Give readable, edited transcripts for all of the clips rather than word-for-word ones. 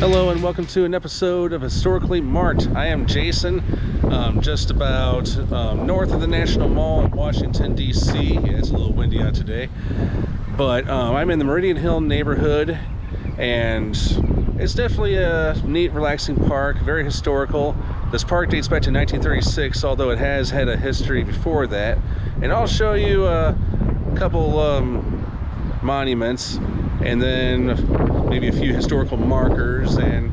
Hello and welcome to an episode of Historically Marked. I am Jason, just about north of the National Mall in Washington, D.C. Yeah, it's a little windy out today. But I'm in the Meridian Hill neighborhood, and it's definitely a neat, relaxing park, very historical. This park dates back to 1936, although it has had a history before that. And I'll show you a couple monuments, and then maybe a few historical markers, and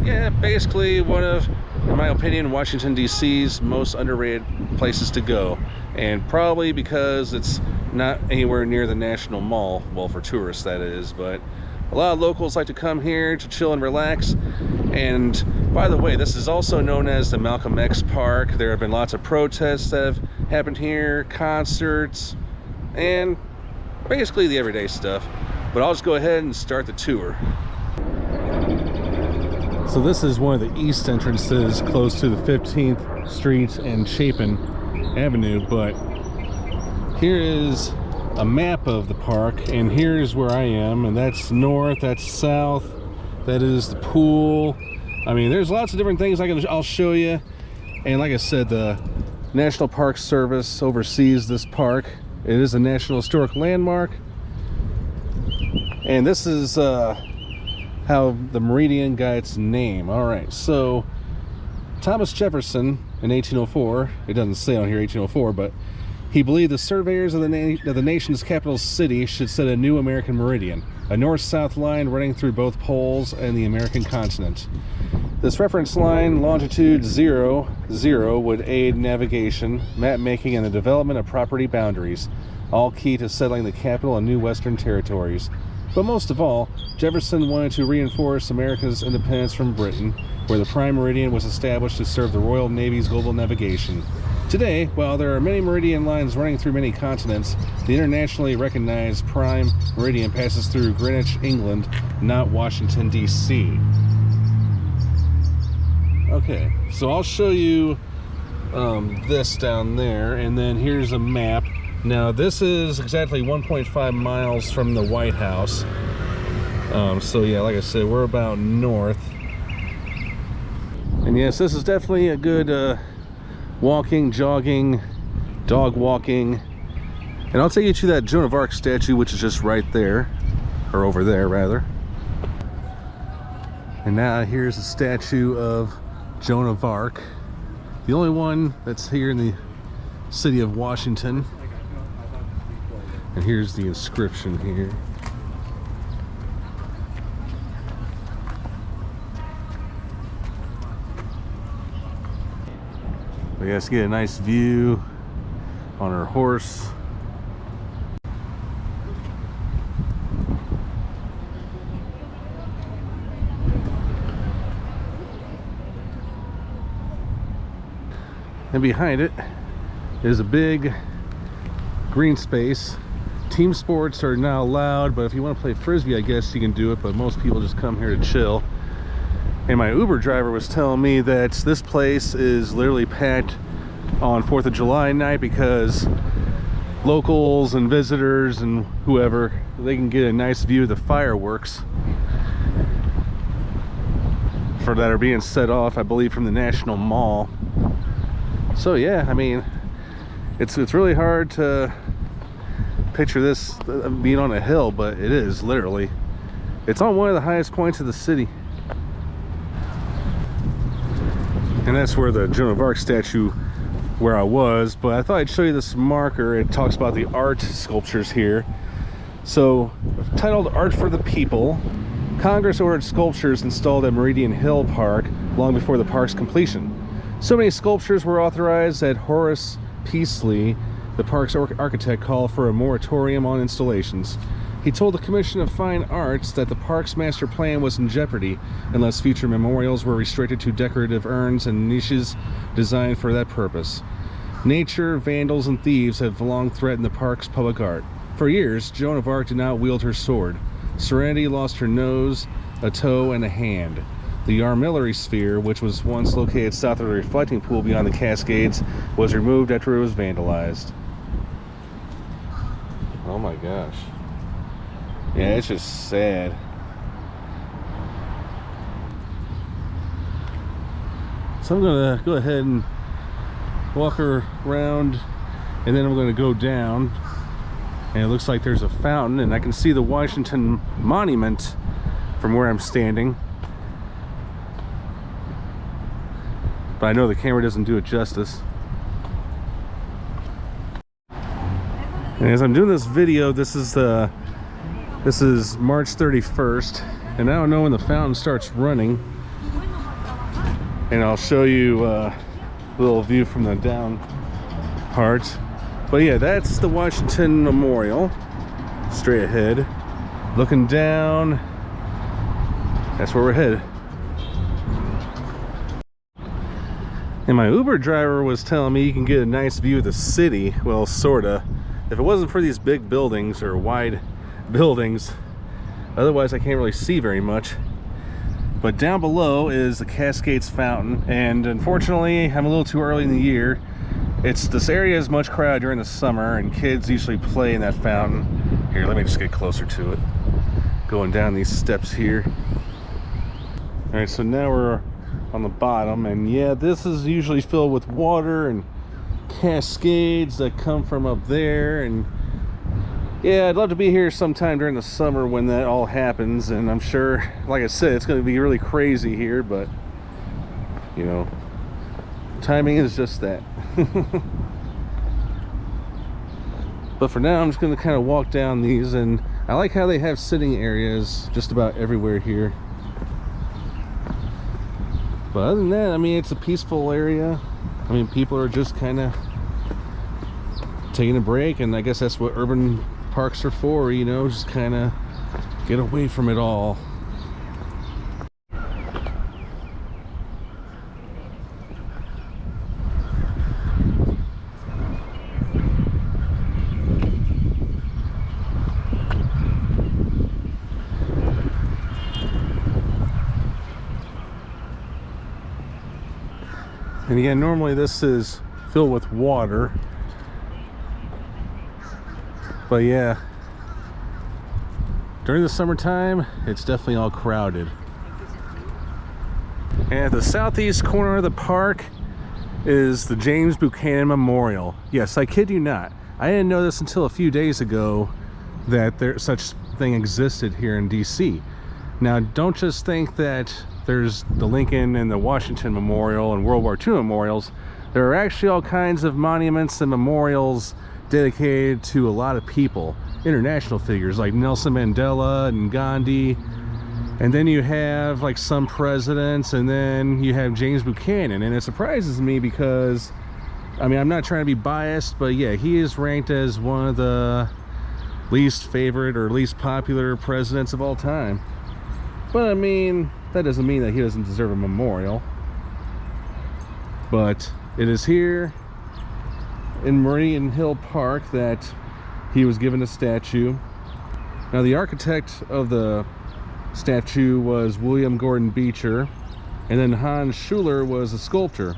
yeah, basically one of, in my opinion, Washington DC's most underrated places to go, and probably because it's not anywhere near the National Mall, well, for tourists that is, but a lot of locals like to come here to chill and relax. And by the way, this is also known as the Malcolm X Park. There have been lots of protests that have happened here, concerts, and basically the everyday stuff. But I'll just go ahead and start the tour. So this is one of the east entrances close to the 15th Street and Chapin Avenue, but here is a map of the park, and here's where I am, and that's north, that's south, that is the pool. I mean, there's lots of different things I'll show you. And like I said, the National Park Service oversees this park. It is a National Historic Landmark. And this is how the Meridian got its name. All right, so Thomas Jefferson in 1804, it doesn't say on here 1804, but he believed the surveyors of the nation's capital city should set a new American meridian, a north-south line running through both poles and the American continent. This reference line, longitude 0, 0, would aid navigation, map making, and the development of property boundaries, all key to settling the capital and new western territories. But most of all, Jefferson wanted to reinforce America's independence from Britain, where the prime meridian was established to serve the Royal Navy's global navigation. Today, while there are many meridian lines running through many continents, the internationally recognized prime meridian passes through Greenwich, England, not Washington, D.C. Okay, so I'll show you this down there, and then here's a map. Now this is exactly 1.5 miles from the White House. So yeah, like I said, we're about north. And yes, this is definitely a good walking, jogging, dog walking. And I'll take you to that Joan of Arc statue, which is just right there, or over there rather. And now here's a statue of Joan of Arc, the only one that's here in the city of Washington. And here's the inscription here. I guess get a nice view on her horse. And behind it is a big green space. Team sports are now allowed, but if you want to play frisbee, I guess you can do it, but most people just come here to chill. And my Uber driver was telling me that this place is literally packed on 4th of July night because locals and visitors and whoever, they can get a nice view of the fireworks that are being set off, I believe, from the National Mall. So yeah, I mean, it's really hard to picture this being on a hill, but it is literally. It's on one of the highest points of the city. And that's where the Joan of Arc statue, where I was, but I thought I'd show you this marker. It talks about the art sculptures here. So, titled Art for the People, Congress ordered sculptures installed at Meridian Hill Park long before the park's completion. So many sculptures were authorized that Horace Peasley, the park's architect, called for a moratorium on installations. He told the Commission of Fine Arts that the park's master plan was in jeopardy unless future memorials were restricted to decorative urns and niches designed for that purpose. Nature, vandals, and thieves have long threatened the park's public art. For years, Joan of Arc did not wield her sword. Serenity lost her nose, a toe, and a hand. The Armillary Sphere, which was once located south of the reflecting pool beyond the Cascades, was removed after it was vandalized. Oh my gosh. Yeah, it's just sad. So I'm gonna go ahead and walk around, and then I'm gonna go down, and it looks like there's a fountain, and I can see the Washington Monument from where I'm standing. But I know the camera doesn't do it justice. And as I'm doing this video, this is March 31st, and I don't know when the fountain starts running. And I'll show you a little view from the down part. But yeah, that's the Washington Memorial, straight ahead. Looking down, that's where we're headed. And my Uber driver was telling me you can get a nice view of the city. Well, sorta. If it wasn't for these big buildings, or wide buildings, otherwise I can't really see very much. But down below is the Cascades Fountain, and unfortunately I'm a little too early in the year. This area is much crowded during the summer, and kids usually play in that fountain. Here, let me just get closer to it. Going down these steps here. All right, so now we're on the bottom, and yeah, this is usually filled with water and cascades that come from up there. And yeah, I'd love to be here sometime during the summer when that all happens, and I'm sure, like I said, it's going to be really crazy here, but you know, timing is just that. But for now, I'm just going to kind of walk down these, and I like how they have sitting areas just about everywhere here. But other than that, I mean, it's a peaceful area. I mean, people are just kind of taking a break, and I guess that's what urban parks are for, you know, just kind of get away from it all. And again, normally this is filled with water, but yeah, during the summertime it's definitely all crowded. And at the southeast corner of the park is the James Buchanan Memorial. Yes, I kid you not, I didn't know this until a few days ago that such thing existed here in DC. Now, don't just think that there's the Lincoln and the Washington Memorial and World War II memorials. There are actually all kinds of monuments and memorials dedicated to a lot of people, international figures like Nelson Mandela and Gandhi. And then you have like some presidents, and then you have James Buchanan. And it surprises me because, I mean, I'm not trying to be biased, but yeah, he is ranked as one of the least favorite or least popular presidents of all time. But I mean, that doesn't mean that he doesn't deserve a memorial. But it is here in Meridian Hill Park that he was given a statue. Now, the architect of the statue was William Gordon Beecher, and then Hans Schuler was a sculptor.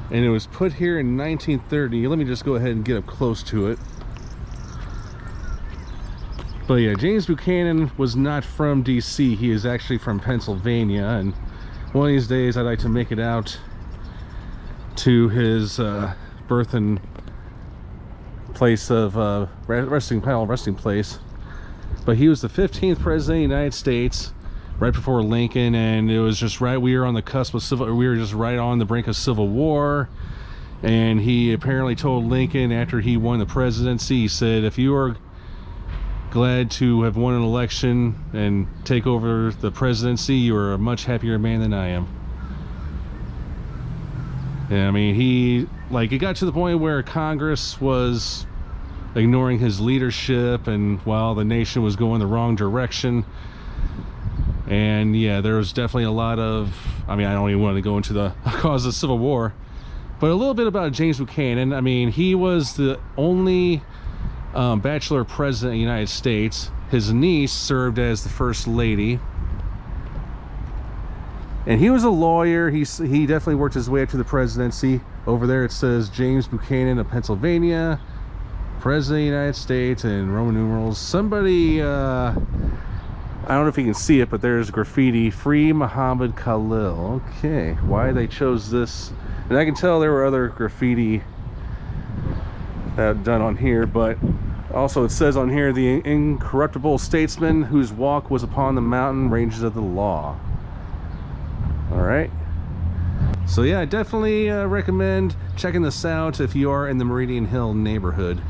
And it was put here in 1930. Let me just go ahead and get up close to it. But yeah, James Buchanan was not from DC. He is actually from Pennsylvania, and one of these days I'd like to make it out to his birth and place of resting place. But he was the 15th president of the United States, right before Lincoln, and it was just right, we were on the cusp of we were just right on the brink of Civil War. And he apparently told Lincoln after he won the presidency, he said, if you are glad to have won an election and take over the presidency, you are a much happier man than I am. Yeah, I mean, it got to the point where Congress was ignoring his leadership, and while the nation was going the wrong direction. And yeah, there was definitely a lot of, I mean, I don't even want to go into the cause of the Civil War, but a little bit about James Buchanan. I mean, he was the only bachelor president of the United States. His niece served as the first lady, and he was a lawyer. He definitely worked his way up to the presidency. Over there it says James Buchanan of Pennsylvania, president of the United States, and Roman numerals. Somebody I don't know if you can see it, but there's graffiti, Free Muhammad Khalil. Okay, why they chose this, and I can tell there were other graffiti done on here, but also it says on here, the incorruptible statesman whose walk was upon the mountain ranges of the law. All right, so yeah, I definitely recommend checking this out if you are in the Meridian Hill neighborhood.